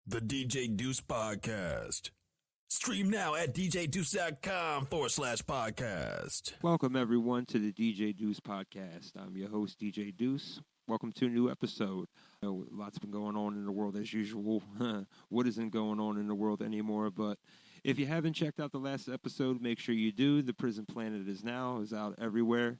The DJ Duce Podcast. Stream now at djduce.com/podcast. Welcome, everyone, to the DJ Duce Podcast. I'm your host, DJ Duce. Welcome to a new episode. Lots been going on in the world as usual. What isn't going on in the world anymore? But if you haven't checked out the last episode, make sure you do. The Prison Planet is out everywhere.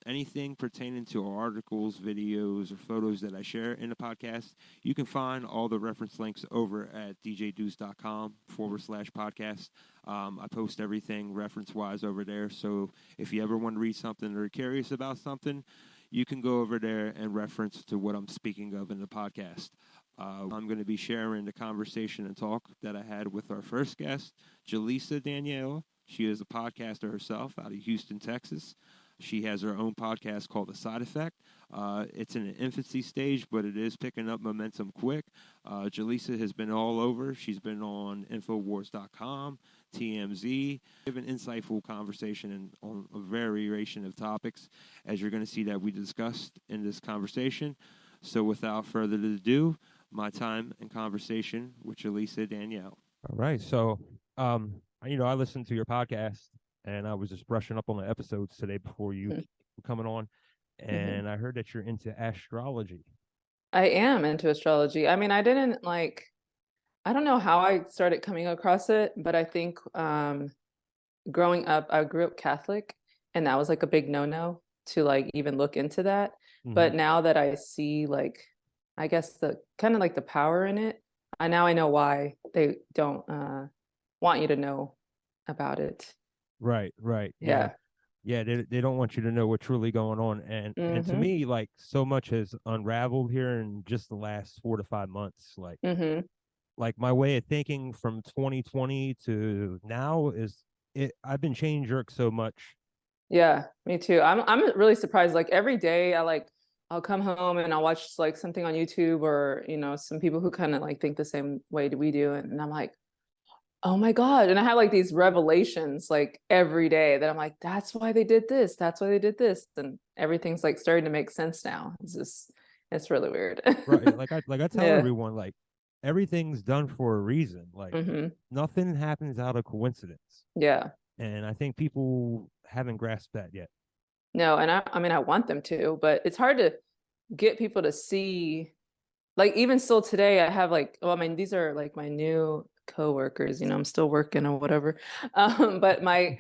Anything pertaining to our articles, videos, or photos that I share in the podcast, you can find all the reference links over at djduce.com/podcast. I post everything reference-wise over there. So if you ever want to read something or are curious about something, you can go over there and reference to what I'm speaking of in the podcast. I'm going to be sharing the conversation and talk that I had with our first guest, Jalisa Danielle. She is a podcaster herself out of Houston, Texas. She has her own podcast called The Side Effect. It's in an infancy stage, but it is picking up momentum quick. Jalisa has been all over. She's been on Infowars.com, TMZ. Give an insightful conversation on a variation of topics, as you're going to see that we discussed in this conversation. So without further ado, my time and conversation with Jalisa Danielle. All right. So, I listened to your podcast, and I was just brushing up on the episodes today before you were coming on, and I heard that you're into astrology. I am into astrology. I mean, I don't know how I started coming across it, but I think growing up, I grew up Catholic, and that was like a big no-no to like even look into that. But now that I see like, I guess the kind of like the power in it, I know why they don't want you to know about it. Right. Yeah, they don't want you to know what's really going on. And to me, like, so much has unraveled here in just the last 4 to 5 months. Like, like my way of thinking from 2020 to now I've been chain jerked so much. Yeah, me too. I'm really surprised. Like every day I'll come home and I'll watch like something on YouTube or, some people who kind of like think the same way we do. And I'm like, oh my God. And I have like these revelations like every day that I'm like, that's why they did this. That's why they did this. And everything's like starting to make sense now. It's really weird. Right. Like I tell everyone, like, everything's done for a reason. Like nothing happens out of coincidence. Yeah. And I think people haven't grasped that yet. No, and I want them to, but it's hard to get people to see. Like even still today, I have like, these are like my new coworkers. I'm still working or whatever. But I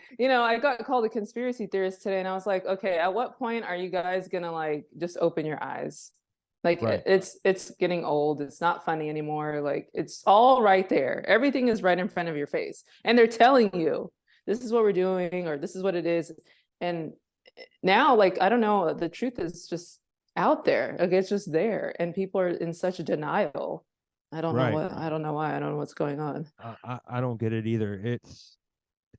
got called a conspiracy theorist today, and I was like, okay, at what point are you guys gonna like just open your eyes? Like right. It's getting old. It's not funny anymore. Like it's all right there. Everything is right in front of your face, and they're telling you this is what we're doing or this is what it is, and now, like, I don't know, the truth is just out there. Like it's just there, and people are in such denial. I don't know why. I don't know what's going on. I don't get it either. It's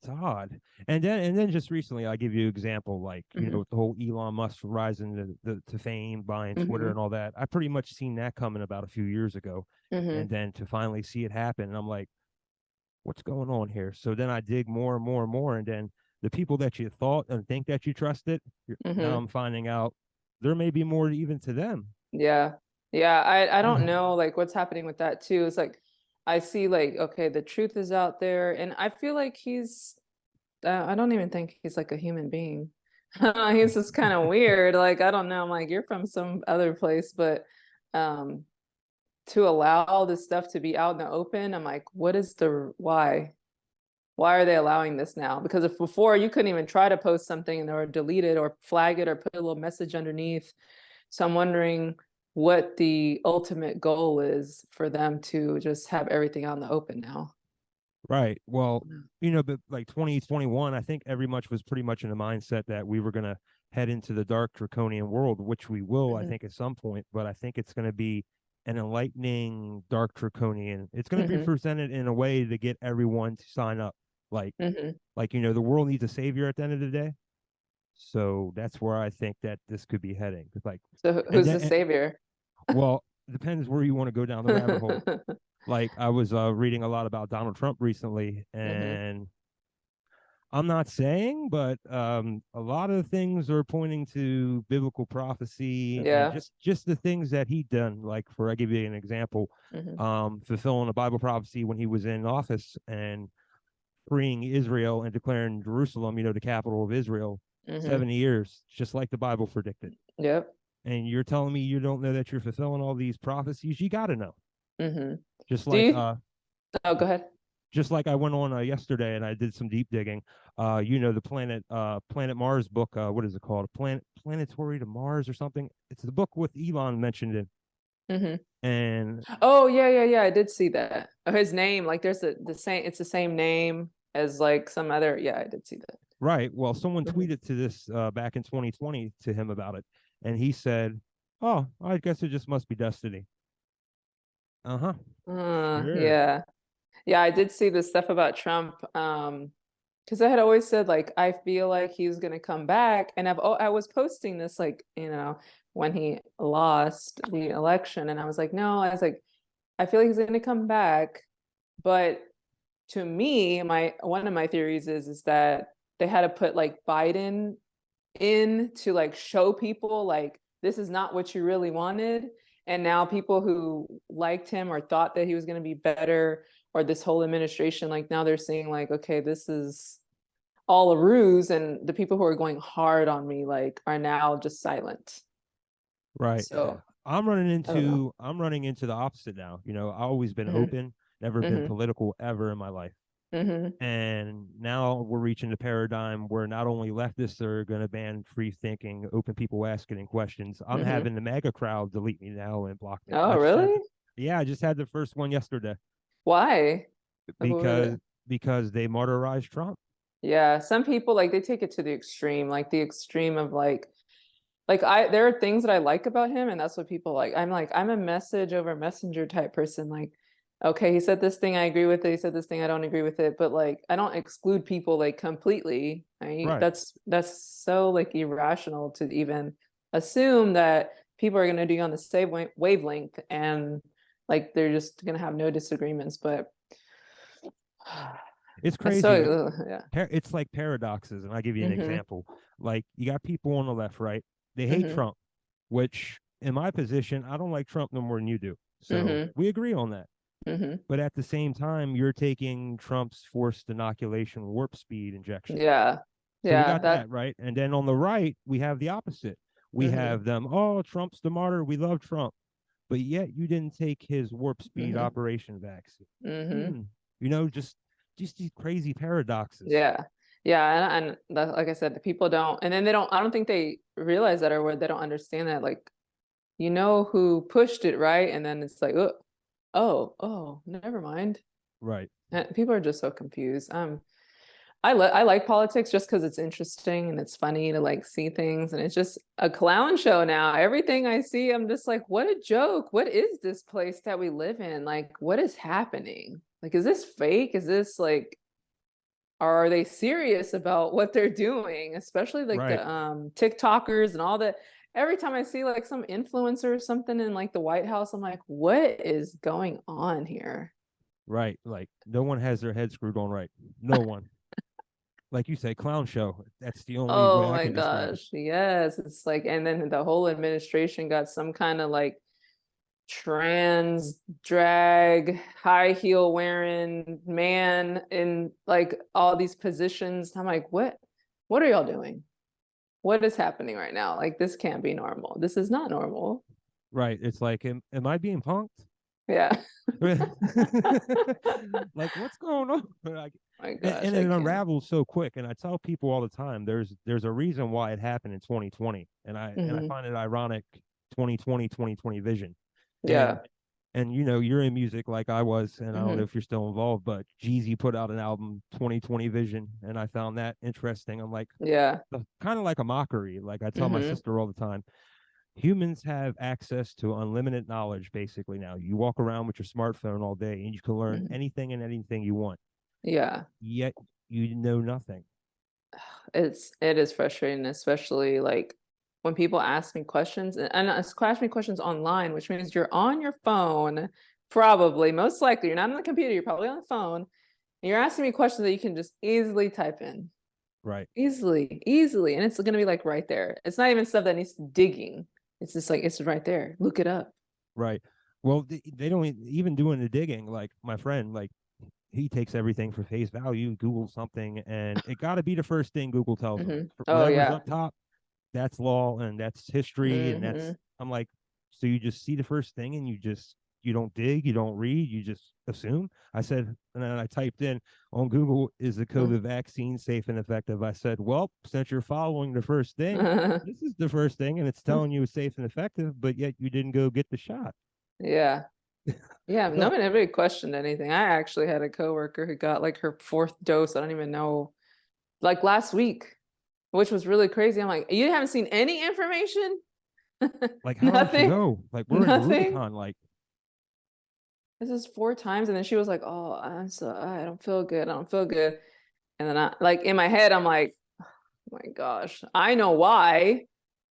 odd. And then just recently, I'll give you an example, like, the whole Elon Musk rising to fame, buying Twitter and all that. I pretty much seen that coming about a few years ago. And then to finally see it happen, and I'm like, what's going on here? So then I dig more and more and more, and then the people that you thought and think that you trusted, now I'm finding out there may be more even to them. Yeah. I don't know like what's happening with that too. It's like I see like, okay, the truth is out there, and I feel like I don't even think he's like a human being. He's just kind of weird. Like I don't know. I'm like, you're from some other place, but to allow all this stuff to be out in the open, I'm like, what is the why? Why are they allowing this now? Because if before you couldn't even try to post something or delete it or flag it or put a little message underneath. So I'm wondering what the ultimate goal is for them to just have everything out in the open now. Right. Well, but like 2021, I think was pretty much in the mindset that we were going to head into the dark draconian world, which we will, I think, at some point. But I think it's going to be an enlightening dark draconian. It's going to be presented in a way to get everyone to sign up. Like, the world needs a savior at the end of the day. So that's where I think that this could be heading. Like, so who's the savior? Well, it depends where you want to go down the rabbit hole. Like I was reading a lot about Donald Trump recently, and I'm not saying, but a lot of things are pointing to biblical prophecy and Yeah. just the things that he done. Like I give you an example, Hmm. fulfilling a Bible prophecy when he was in office and freeing Israel and declaring Jerusalem, the capital of Israel, Hmm. 70 years, just like the Bible predicted. Yep. And you're telling me you don't know that you're fulfilling all these prophecies? You got to know. Hmm. Just Do like you? Oh, go ahead. just like I went on yesterday and I did some deep digging. The Planet Mars book. What is it called? Planetary to Mars or something. It's the book with Elon mentioned in. Hmm. And Oh, yeah, yeah, yeah. I did see that. Oh, his name, like there's the same, it's the same name as like some other. Yeah, I did see that. right, well, someone Hmm. tweeted to this back in 2020 to him about it, and he said, "Oh, I guess it just must be destiny." Uh huh. Sure. Yeah. Yeah, I did see the stuff about Trump. Because I had always said like I feel like he's gonna come back, and I was posting this like when he lost the election, and I was like, no, I was like, I feel like he's gonna come back, but to me, my one of my theories is that they had to put like Biden in to like show people like this is not what you really wanted. And now people who liked him or thought that he was going to be better, or this whole administration, like now they're seeing like, okay, this is all a ruse. And the people who are going hard on me like are now just silent. Right. So I don't know. I'm running into the opposite now. I've always been Hmm. open, never been Hmm. political ever in my life. Hmm. And now we're reaching the paradigm where not only leftists are going to ban free thinking, open people asking questions. I'm Hmm. having the mega crowd delete me now and block me. Oh, really? Yeah, I just had the first one yesterday Why? Who were because they? because they martyrized Trump. Yeah, some people like they take it to the extreme, like the extreme of like I there are things that I like about him, and that's what people like. I'm a message over messenger type person. Like, okay, he said this thing, I agree with it. He said this thing, I don't agree with it. But like, I don't exclude people like completely. Right. That's so like irrational to even assume that people are gonna be on the same wavelength and like they're just gonna have no disagreements. But It's it's crazy. so yeah. It's like paradoxes, and I'll give you an Mm-hmm. example. Like you got people on the left, right? They hate Mm-hmm. Trump, which in my position, I don't like Trump no more than you do. So Mm-hmm. we agree on that. Mm-hmm. But at the same time, you're taking Trump's forced inoculation warp speed injection. Yeah. So we Yeah. got that, right? And then on the right, we have the opposite. We Mm-hmm. have them, oh, Trump's the martyr. We love Trump. But yet you didn't take his warp speed Mm-hmm. operation vaccine. Mm-hmm. Hmm. Just these crazy paradoxes. Yeah. Yeah. And that, like I said, the people don't, and then they don't, I don't think they realize that, or they don't understand that. Like, who pushed it, right? And then it's like, oh, never mind. Right. And people are just so confused. I like politics just because it's interesting and it's funny to like see things, and it's just a clown show now. Everything I see, I'm just like, what a joke. What is this place that we live in? Like, what is happening? Like, is this fake? Is this like, are they serious about what they're doing? Especially like Right. the TikTokers and all that. Every time I see like some influencer or something in like the White House, I'm like, what is going on here? Right. Like no one has their head screwed on right. No one. Like you say, clown show. That's the only way Oh I my can describe it. gosh. Yes. It's like, and then the whole administration got some kind of like trans drag high heel wearing man in like all these positions. I'm like, what are y'all doing? What is happening right now? Like this can't be normal. This is not normal. Right. It's like, am I being punked? Yeah. Like what's going on? Like, My and gosh, I it can't. unravels so quick. And I tell people all the time, there's a reason why it happened in 2020, and I Hmm. find it ironic. 2020 vision, and Yeah. you're in music like I was, and I don't know Hmm. if you're still involved, but Jeezy put out an album 2020 Vision, and I found that interesting. I'm like, Yeah. kind of like a mockery. Like I tell my Hmm. sister all the time, humans have access to unlimited knowledge basically now. You walk around with your smartphone all day and you can learn Hmm. anything and anything you want, Yeah. yet you know nothing. It is frustrating, especially like when people ask me questions and ask me questions online, which means you're on your phone, probably, most likely, you're not on the computer, you're probably on the phone, and you're asking me questions that you can just easily type in. Right. Easily. And it's going to be like right there. It's not even stuff that needs digging. It's just like, it's right there. Look it up. Right. Well, they don't even doing the digging. Like my friend, like he takes everything for face value, Google something, and it got to be the first thing Google tells him. Oh, Whatever's yeah. up top, that's law and that's history, and that's. I'm like, so you just see the first thing and you don't dig, you don't read, you just assume. I said, and then I typed in on Google, is the COVID vaccine safe and effective? I said, well, since you're following the first thing, this is the first thing, and it's telling you it's safe and effective, but yet you didn't go get the shot. Yeah. Yeah, nobody questioned anything. I actually had a coworker who got like her 4th dose. I don't even know, like last week, which was really crazy. I'm like, you haven't seen any information? Like, how did you go? Like, we're in the Rubicon. Like, this is 4 times, and then she was like, "Oh, I don't feel good. I don't feel good." And then I, like, in my head, I'm like, "Oh my gosh, I know why,"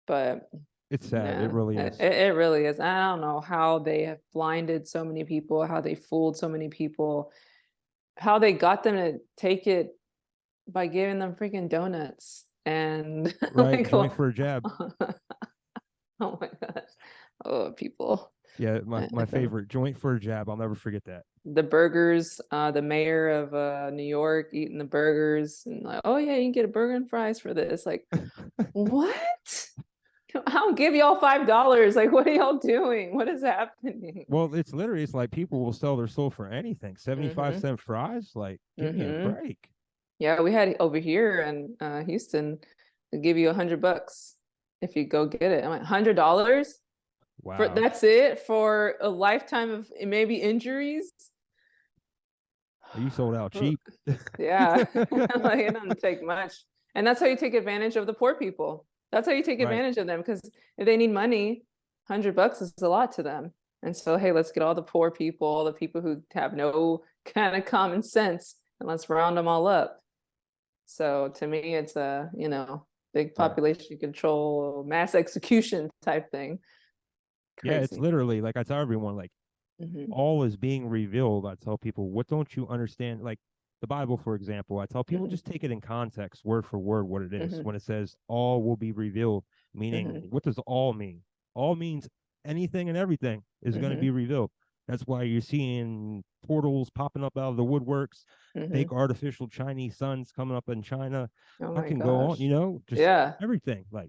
but it's sad. It really is. It really is. I don't know how they have blinded so many people, how they fooled so many people, how they got them to take it by giving them freaking donuts and Right, like, joint for a jab. Oh my gosh. Oh, people. Yeah, my favorite, joint for a jab. I'll never forget that. The burgers, the mayor of New York eating the burgers and like, oh yeah, you can get a burger and fries for this. Like, what? I'll give y'all $5. Like, what are y'all doing? What is happening? Well, it's literally, it's like people will sell their soul for anything. 75-cent fries, like, give me a break. Yeah, we had over here in Houston, they give you $100 if you go get it. I'm like, $100? Wow. That's it for a lifetime of maybe injuries? You sold out cheap. Yeah. Like, it doesn't take much. And that's how you take advantage of the poor people. That's how you take advantage of them, because if they need money, $100 is a lot to them. And so, hey, let's get all the poor people, all the people who have no kind of common sense, and let's round them all up. So to me, it's a, big population control, mass execution type thing. Crazy. Yeah, it's literally like I tell everyone, like, all is being revealed. I tell people, what don't you understand? Like the Bible, for example, I tell people just take it in context, word for word, what it is. When it says all will be revealed, meaning what does all mean? All means anything and everything is going to be revealed. That's why you're seeing portals popping up out of the woodworks, fake artificial Chinese suns coming up in China. I can go on, just everything. Like,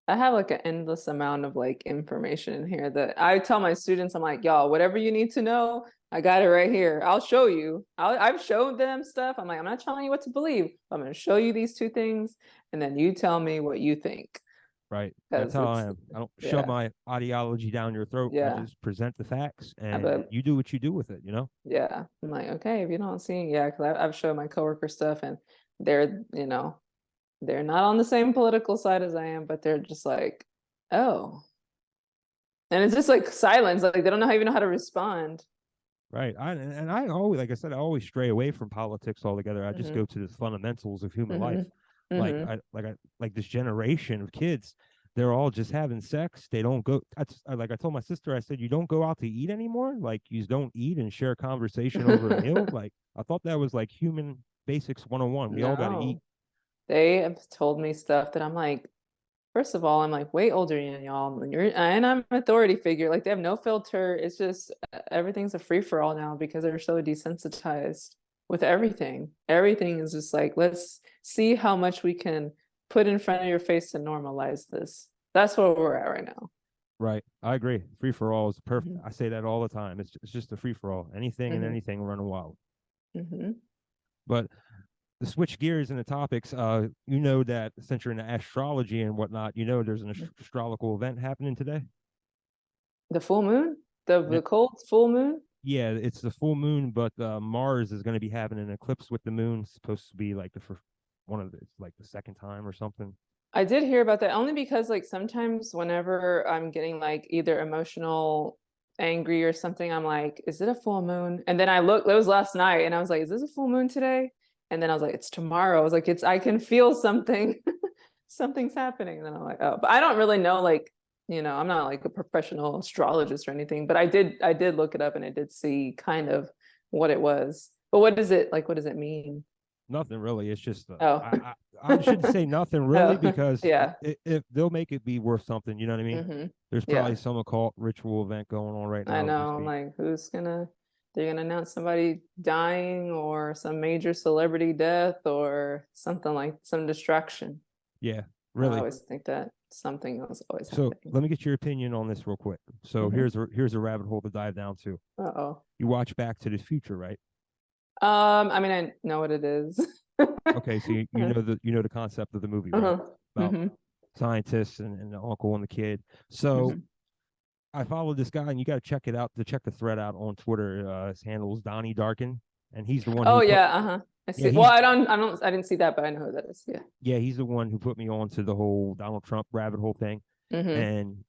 I have like an endless amount of like information in here that I tell my students, I'm like, y'all, whatever you need to know, I got it right here. I'll show you. I've showed them stuff. I'm like, I'm not telling you what to believe. I'm going to show you these 2 things, and then you tell me what you think. Right. That's how I am. I don't shove my ideology down your throat. Yeah. I just present the facts, and you do what you do with it, Yeah. I'm like, okay, if you don't see, because I've showed my coworker stuff, and they're, they're not on the same political side as I am, but they're just like, oh. And it's just like silence. Like, they don't even know how to respond. Right. I always, like I said, I always stray away from politics altogether. I just go to the fundamentals of human life. Like this generation of kids, they're all just having sex. They don't go. Like I told my sister, I said, you don't go out to eat anymore. Like, you don't eat and share conversation over a meal. Like, I thought that was like human basics 101. We all got to eat. They have told me stuff that I'm like, first of all, I'm like way older than y'all, and I'm an authority figure. Like, they have no filter. It's just everything's a free for all now because they're so desensitized with everything. Everything is just like, let's see how much we can put in front of your face to normalize this. That's where we're at right now. Right. I agree. Free for all is perfect. I say that all the time. It's just a free for all. Anything and anything running wild. But to switch gears in the topics, you know that since you're into astrology and whatnot, there's an astrological event happening today. The full moon? The cold full moon? Yeah, it's the full moon, but Mars is going to be having an eclipse with the moon. It's supposed to be like the second time or something. I did hear about that, only because like sometimes whenever I'm getting like either emotional, angry or something, I'm like, is it a full moon? And then I looked, it was last night, and I was like, is this a full moon today? And then I was like, it's tomorrow. I was like, I can feel something. Something's happening. And then I'm like, oh, but I don't really know, like, I'm not like a professional astrologist or anything, but I did look it up, and I did see kind of what it was. But what is it like? What does it mean? Nothing really. It's just Oh. I shouldn't say nothing really, Oh, because yeah. if they'll make it be worth something, you know what I mean? Mm-hmm. There's Yeah. probably some occult ritual event going on right I now as we know. I'm speak. like, they're gonna announce somebody dying or some major celebrity death or something, like some distraction. Yeah, I really. always think that something else always So happening. let me get your opinion on this real quick. So Mhm. here's a rabbit hole to dive down to. Uh-oh. You watch Back to the Future, right? I mean, I know what it is. Okay, so you know the concept of the movie, right? Uh-huh. About Mm-hmm. scientists and the uncle and the kid. So Mm-hmm. I followed this guy, and you got to check it out. To check the thread out on Twitter, his handle is Donnie Darkin, and he's the one Oh who put yeah, uh-huh. I yeah see. Well, he's I didn't see that, but I know who that is. Yeah. yeah he's the one who put me on to the whole Donald Trump rabbit hole thing, Mm-hmm. and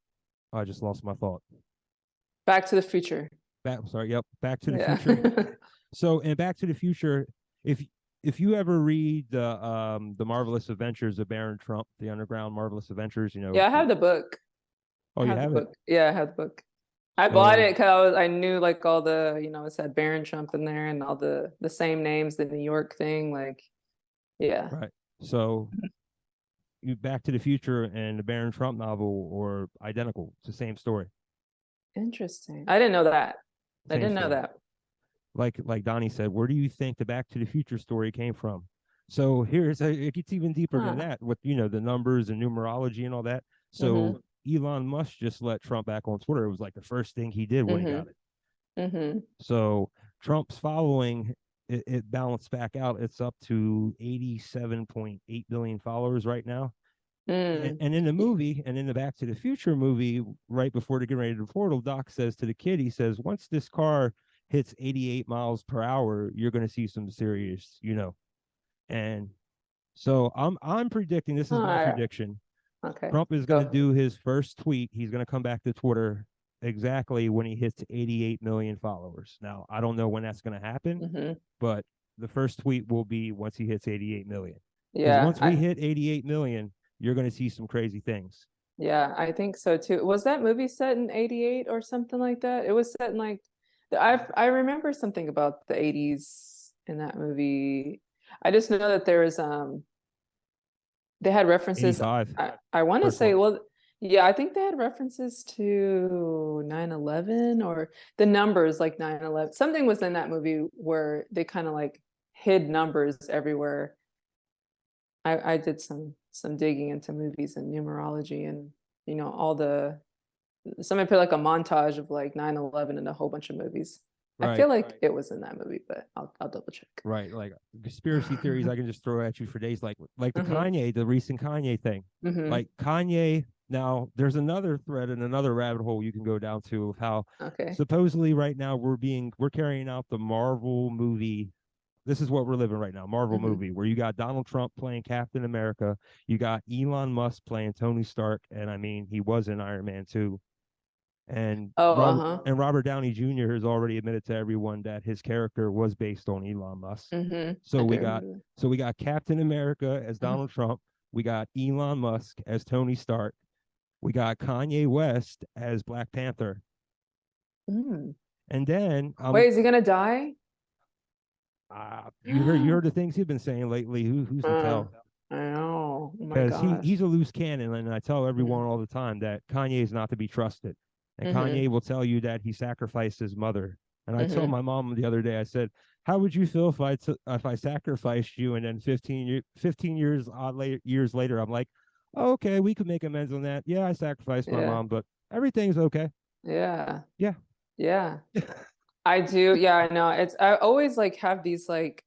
I just lost my thought. Back to the Future. Back to the Yeah. Future. So in Back to the Future, if if you ever read the Marvelous Adventures of Baron Trump, the Underground Marvelous Adventures, Yeah, I have the book. oh, I you have the have it. book. Yeah, I have the book. I bought So it because I knew like all the, it said Baron Trump in there and all the same names, the New York thing, like, yeah. right, so you Back to the Future and the Baron Trump novel are identical. It's the same story. Interesting. I didn't know that. I Same didn't know story. that. Like Donnie said, where do you think the Back to the Future story came from? So it gets even deeper than Huh. that with the numbers and numerology and all that. Mm-hmm. So Elon Musk just let Trump back on Twitter. It was like the first thing he did when he got it. Mm-hmm. So Trump's following it balanced back out. It's up to 87.8 billion followers right now. Mm. And in the movie, and in the Back to the Future movie, right before they get ready to the portal, Doc says to the kid, he says, once this car hits 88 miles per hour, you're going to see some serious, And so I'm predicting, this is All my right. prediction. Okay. Trump is going to Go. do his first tweet. He's going to come back to Twitter exactly when he hits 88 million followers. Now, I don't know when that's going to happen, Mm-hmm. but the first tweet will be once he hits 88 million. Because Yeah. once we hit 88 million, you're going to see some crazy things. Yeah, I think so too. Was that movie set in 88 or something like that? It was set in like I remember something about the 80s in that movie. I just know that there was they had references. 85. I want to First say, one. well, yeah, I think they had references to 9/11 or the numbers like 9/11. Something was in that movie where they kind of like hid numbers everywhere. I did some digging into movies and numerology and all the somebody put like a montage of like 9/11 and a whole bunch of movies. I feel like it was in that movie, but I'll double check. Right, like conspiracy theories I can just throw at you for days, like the recent Kanye thing. Mm-hmm. Like Kanye, now there's another thread and another rabbit hole you can go down to of how Okay. supposedly right now we're carrying out the Marvel movie. This is what we're living right now, Marvel movie, where you got Donald Trump playing Captain America, you got Elon Musk playing Tony Stark, and I mean he was in Iron Man 2. And Robert Downey Jr. has already admitted to everyone that his character was based on Elon Musk. So we got Captain America as Donald Trump. We got Elon Musk as Tony Stark. We got Kanye West as Black Panther. Mm. And then wait, is he gonna die? You heard the things he's been saying lately. Who's to tell? I know. Oh my Because gosh. he's a loose cannon, and I tell everyone all the time that Kanye is not to be trusted. And Kanye will tell you that he sacrificed his mother. And I told my mom the other day, I said, how would you feel if I sacrificed you, and then 15 years later, I'm like, oh, okay, we could make amends on that. Yeah, I sacrificed my mom, but everything's okay. Yeah. Yeah. Yeah. I do. Yeah, I know. I always like have these like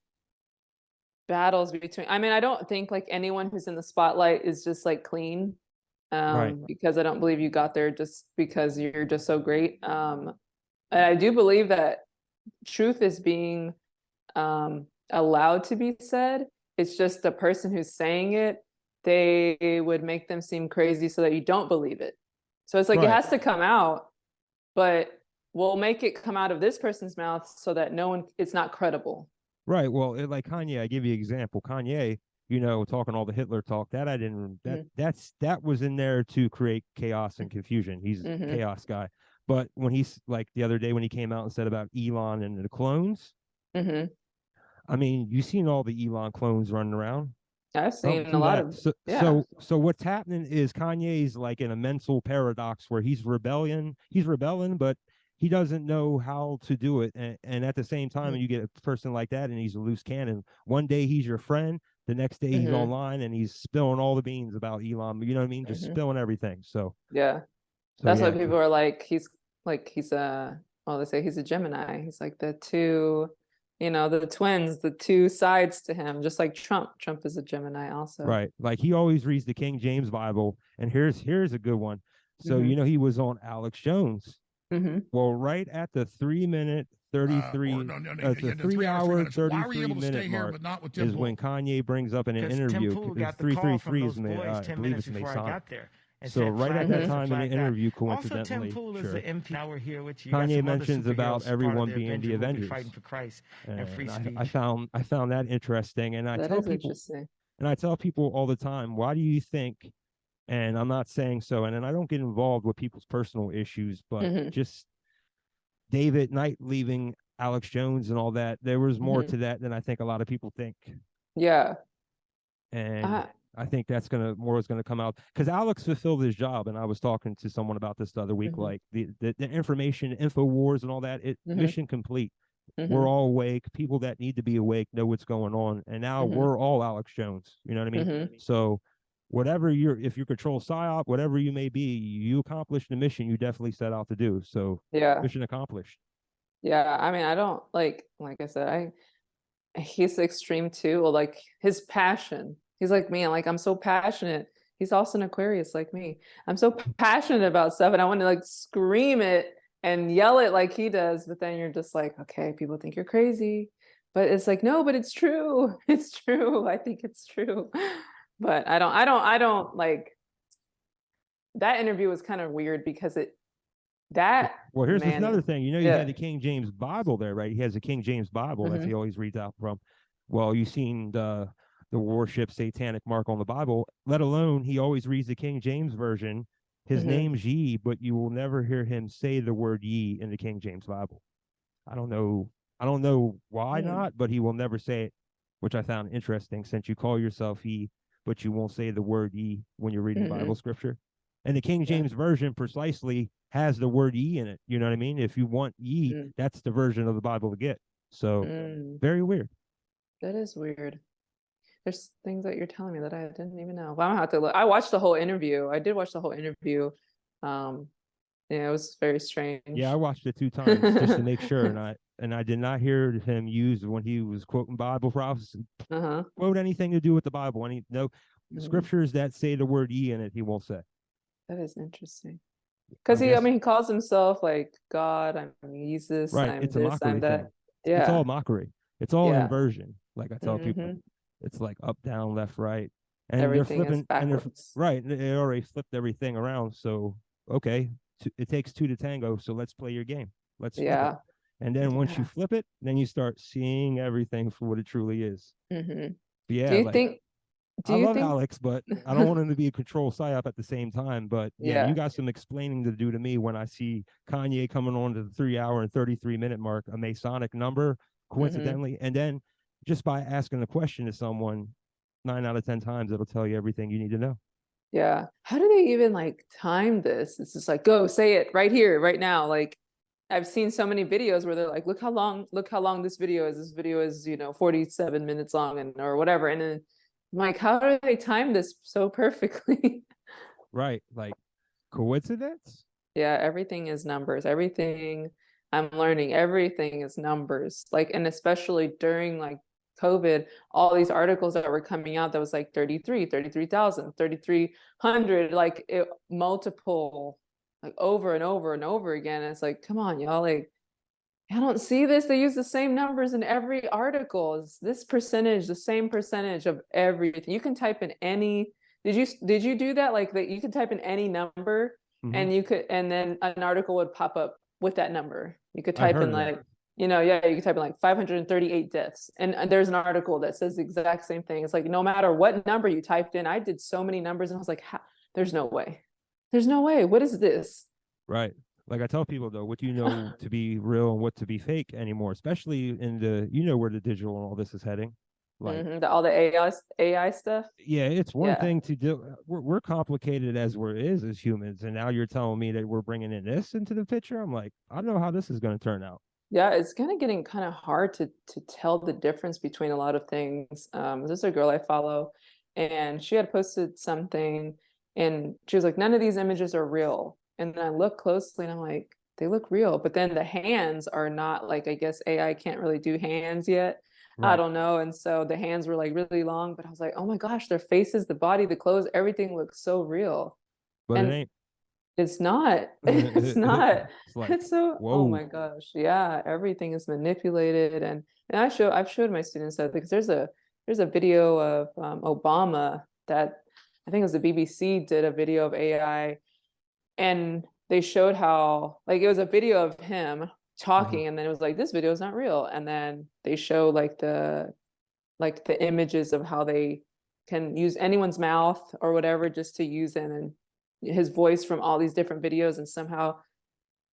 battles between, I mean, I don't think like anyone who's in the spotlight is just like clean. Right. Because I don't believe you got there just because you're just so great. And I do believe that truth is being allowed to be said. It's just the person who's saying it, they would make them seem crazy so that you don't believe it. So it's like it has to come out, but we'll make it come out of this person's mouth so that it's not credible. Right. Well, like Kanye, I give you an example. Kanye, talking all the Hitler talk, that was in there to create chaos and confusion. He's a chaos guy. But when he's like the other day when he came out and said about Elon and the clones, I mean, you've seen all the Elon clones running around. I've seen a Do lot that. of So what's happening is Kanye's like in a mental paradox where he's rebelling, but he doesn't know how to do it. And at the same time, when you get a person like that and he's a loose cannon, one day he's your friend, the next day he's online and he's spilling all the beans about Elon. You know what I mean? Just spilling everything. So yeah. That's why people are like, he's well, they say he's a Gemini. He's like the two, the twins, the two sides to him, just like Trump. Trump is a Gemini also. Right. Like he always reads the King James Bible. And here's a good one. So, he was on Alex Jones. Well, right at the 3-minute 33, the 3 hour 33-minute mark is when Kanye brings up in an interview. 333 is, I believe it's Masonic. So right at that time in the interview, coincidentally, Kanye mentions about everyone being the Avengers. I found that interesting, and I tell people all the time, why do you think? And I'm not saying so, and I don't get involved with people's personal issues, but just David Knight leaving Alex Jones and all that, there was more to that than I think a lot of people think. Yeah. And I think more is gonna come out because Alex fulfilled his job, and I was talking to someone about this the other week. Like the information, InfoWars, and all that. Mission complete. We're all awake. People that need to be awake know what's going on, and now we're all Alex Jones. You know what I mean? So, if you control PSYOP, whatever you may be, you accomplished the mission you definitely set out to do. So, mission accomplished. Yeah, I mean, I don't like I said, he's extreme too. Well, like his passion. He's like me. I'm so passionate. He's also an Aquarius like me. I'm so passionate about stuff and I want to like scream it and yell it like he does. But then you're just like, okay, people think you're crazy. But it's like, no, but it's true. It's true. I think it's true. But I don't like that interview was kind of weird because well, here's another thing. You had the King James Bible there, right? He has a King James Bible that he always reads out from. Well, you've seen the worship satanic mark on the Bible, let alone he always reads the King James version. His name's Ye, but you will never hear him say the word ye in the King James Bible. I don't know why not, but he will never say it, which I found interesting since you call yourself he, but you won't say the word ye when you're reading Bible scripture. And the King James version precisely has the word ye in it. You know what I mean? If you want ye, that's the version of the Bible to get. So very weird. That is weird. There's things that you're telling me that I didn't even know. Well, I'm gonna have to look. I watched the whole interview. I did watch the whole interview. It was very strange. Yeah, I watched it 2 times just to make sure, and I did not hear him use when he was quoting Bible prophecy. Quote anything to do with the Bible. Scriptures that say the word ye in it, he won't say. That is interesting. Because he calls himself like God. I'm Jesus. Right. I'm it's this. a mockery I'm that. thing. Yeah. It's all mockery. It's all inversion. Like I tell people, it's like up, down, left, right, and everything they're flipping. Is backwards. Right. They already flipped everything around. So okay, it takes 2 to tango. So let's play your game. Let's flip it. And then once you flip it, then you start seeing everything for what it truly is. Yeah. Do you think? I love Alex, but I don't want him to be a control psyop at the same time. But yeah, you got some explaining to do to me when I see Kanye coming on to the 3 hour and 33-minute mark, a Masonic number, coincidentally. And then just by asking the question to someone 9 out of 10 times, it'll tell you everything you need to know. Yeah. How do they even like time this? It's just like, go say it right here, right now. Like I've seen so many videos where they're like, look how long this video is. This video is, 47 minutes long or whatever. And then I'm like, how do they time this so perfectly? Right. Like coincidence? Yeah, everything is numbers. Everything I'm learning, everything is numbers. Like, and especially during like COVID, all these articles that were coming out that was like 33,000, 3,300, like multiple, like over and over and over again. And it's like, come on, y'all, like, I don't see this. They use the same numbers in every article. It's this percentage, the same percentage of everything. You can type in any. Did you do that? Like that, you could type in any number, and and then an article would pop up with that number. You could type in like, you could type in like 538 deaths, and there's an article that says the exact same thing. It's like no matter what number you typed in, I did so many numbers, and I was like, there's no way. There's no way. What is this? Right. Like I tell people though, what do you know to be real and what to be fake anymore, especially in the, where the digital and all this is heading. Like all the AI stuff. yeah, it's one Yeah. thing to do. We're complicated as as humans, and now you're telling me that we're bringing in this into the picture. I'm like, I don't know how this is going to turn out. Yeah, it's kind of getting kind of hard to tell the difference between a lot of things. There's a girl I follow, and she had posted something, and she was like, "None of these images are real." And then I look closely, and I'm like, "They look real," but then the hands are not, like, I guess AI can't really do hands yet. I Right. don't know. And so the hands were like really long, but I was like, "Oh my gosh, their faces, the body, the clothes, everything looks so real." But it And ain't. it's not. It's not. It's like, It's so, oh whoa. my gosh. Yeah, everything is manipulated. And I've showed my students that, because there's a video of Obama that I think it was the BBC did a video of AI, and they showed how, like, it was a video of him talking, and then it was like, this video is not real. And then they show like the images of how they can use anyone's mouth or whatever just to use it, and his voice from all these different videos, and somehow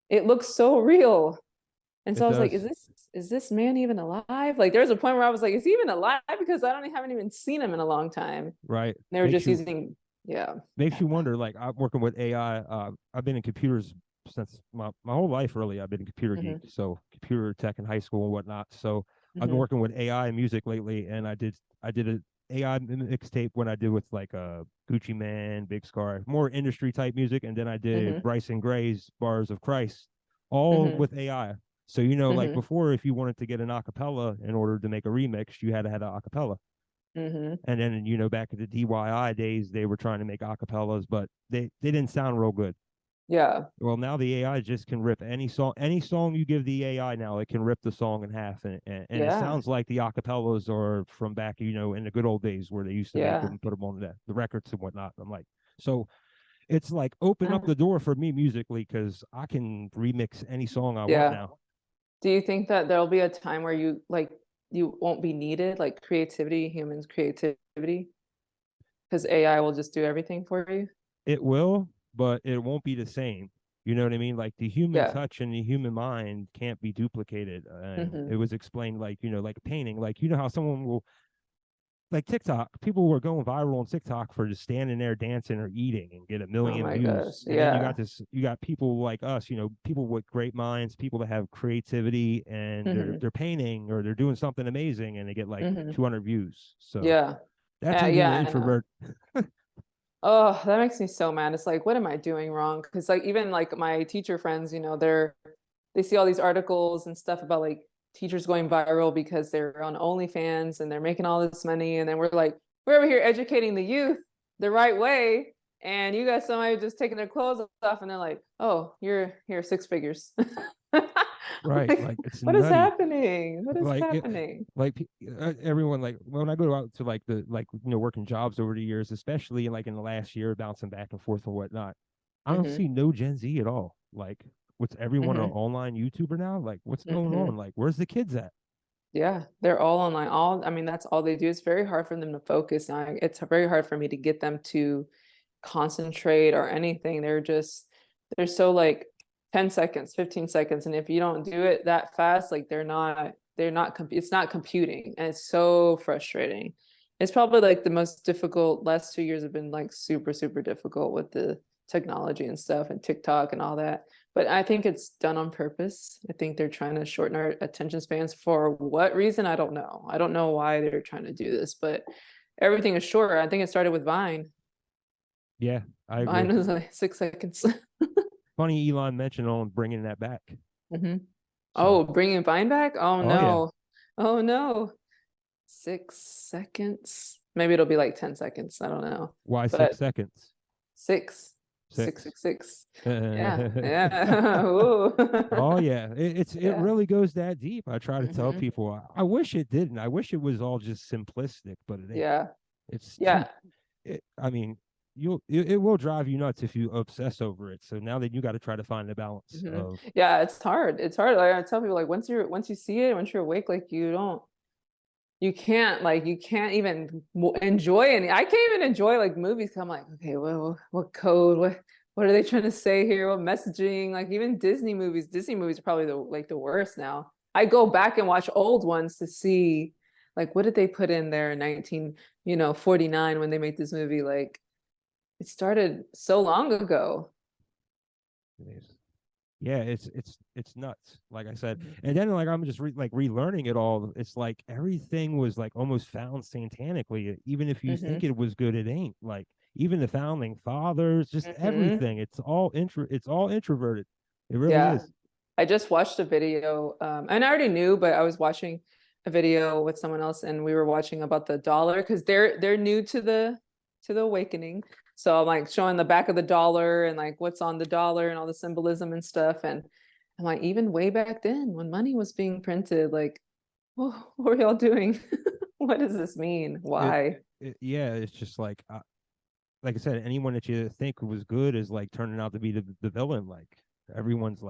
it looks so real. And so It I was like, does. is this man even alive? Like, there was a point where I was like, is he even alive? Because haven't even seen him in a long time. Right. They were Makes just you using, yeah. makes you wonder. Like I'm working with AI. I've been in computers since my whole life. Really, I've been a computer geek, so computer tech in high school and whatnot. So I've been working with AI and music lately, and I did a AI mixtape when I did with like Gucci Man, Big Scar, more industry type music, and then I did Bryson Gray's Bars of Christ, all with AI. So like before, if you wanted to get an acapella in order to make a remix, you had to have an acapella. And then back in the DIY days, they were trying to make acapellas, but they didn't sound real good. Yeah. Well, now the AI just can rip any song you give the AI now, it can rip the song in half, and it sounds like the acapellas are from back, in the good old days where they used to make them and put them on the records and whatnot. I'm like, so it's like open up the door for me musically, because I can remix any song I want now. Do you think that there'll be a time where you won't be needed, like humans creativity, because AI will just do everything for you? It will, but it won't be the same. You know what I mean? Like the human touch and the human mind can't be duplicated. And it was explained like, like painting, like, how someone will, like TikTok, people were going viral on TikTok for just standing there dancing or eating and get 1 million views. Gosh, and then you got people like us, people with great minds, people that have creativity, and they're painting or they're doing something amazing, and they get like 200 views. So that's even the introvert. Oh, that makes me so mad. It's like, what am I doing wrong? Because like, even like my teacher friends, they see all these articles and stuff about like teachers going viral because they're on OnlyFans and they're making all this money. And then we're over here educating the youth the right way. And you got somebody just taking their clothes off, and they're like, oh, you're here 6 figures. Right. Like it's what nutty. is happening? What is happening? Everyone, like when I go out to like working jobs over the years, especially like in the last year, bouncing back and forth and whatnot, I don't see no Gen Z at all. Like, what's everyone an online YouTuber now? Like, what's going on? Like, where's the kids at? Yeah, they're all online. I mean, that's all they do. It's very hard for them to focus. It's very hard for me to get them to concentrate or anything. They're so like 10 seconds, 15 seconds. And if you don't do it that fast, like it's not computing. And it's so frustrating. It's probably like the most difficult. Last 2 years have been like super, super difficult with the technology and stuff and TikTok and all that. But I think it's done on purpose. I think they're trying to shorten our attention spans. For what reason? I don't know. I don't know why they're trying to do this, but everything is shorter. I think it started with Vine. Yeah, I agree. Vine was like 6 seconds. Funny Elon mentioned on bringing that back. Oh, bringing Vine back? Oh no. Yeah. Oh no. 6 seconds. Maybe it'll be like 10 seconds. I don't know. Why 6 seconds? 666. Yeah. Ooh. Oh yeah, it really goes that deep. I try to tell people. I wish it didn't. I wish it was all just simplistic, but it ain't. Yeah. It's I mean, it will drive you nuts if you obsess over it. So now that you got to try to find the balance of. Yeah, it's hard. It's hard. Like I tell people, like once you see it, once you're awake, like you can't even enjoy any. I can't even enjoy like movies. 'Cause I'm like, okay, well, what code? what are they trying to say here? What messaging? Like even Disney movies are probably the worst now. I go back and watch old ones to see like what did they put in there in 1949 when they made this movie? Like it started so long ago. Yeah, it's nuts. Like I said, and then like I'm just relearning it all. It's like everything was like almost found satanically. Even if you think it was good, it ain't. Like even the founding fathers, just everything. It's all introverted. It really is. I just watched a video, and I already knew, but I was watching a video with someone else, and we were watching about the dollar because they're new to the awakening. So I'm like showing the back of the dollar and like what's on the dollar and all the symbolism and stuff. And I'm like, even way back then when money was being printed, like, what were y'all doing? What does this mean? Why? Yeah, it's just like I said, anyone that you think was good is like turning out to be the villain. Like everyone's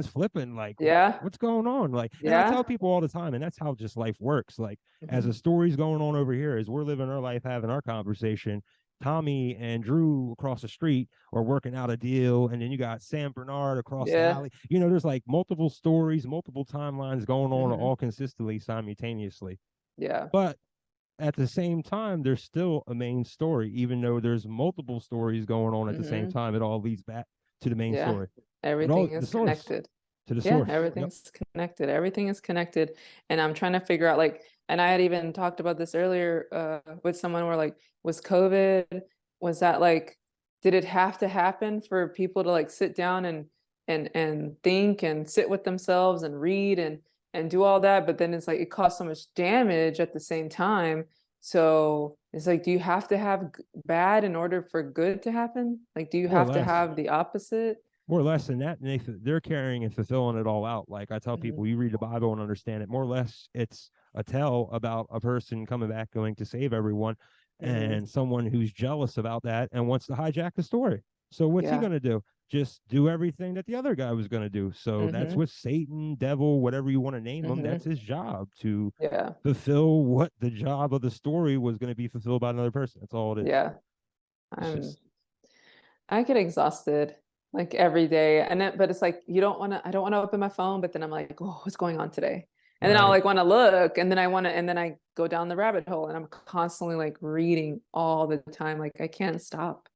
flipping. Like what's going on? Like, and I tell people all the time, and that's how just life works. Like as a story's going on over here, as we're living our life, having our conversation, Tommy and Drew across the street are working out a deal, and then you got Sam Bernard across the alley. You know, there's like multiple stories, multiple timelines going on all consistently simultaneously. Yeah. But at the same time, there's still a main story, even though there's multiple stories going on at the same time. It all leads back to the main story. Everything is connected. To the source. Everything's connected. Everything is connected. And I'm trying to figure out like, and I had even talked about this earlier with someone where like, was that like, did it have to happen for people to like sit down and think and sit with themselves and read and do all that? But then it's like, it caused so much damage at the same time. So it's like, do you have to have bad in order for good to happen? Like, do you have to have the opposite? More or less than that, and they're carrying and fulfilling it all out. Like I tell people, you read the Bible and understand it. More or less, it's a tale about a person coming back going to save everyone, and someone who's jealous about that and wants to hijack the story. So what's he going to do? Just do everything that the other guy was going to do. So that's what Satan, devil, whatever you want to name him, that's his job to fulfill what the job of the story was going to be fulfilled by another person. That's all it is. Yeah. I get exhausted like every day. But it's like, I don't want to open my phone, but then I'm like, oh, what's going on today? And then I'll like want to look, and then I go down the rabbit hole, and I'm constantly like reading all the time. Like I can't stop.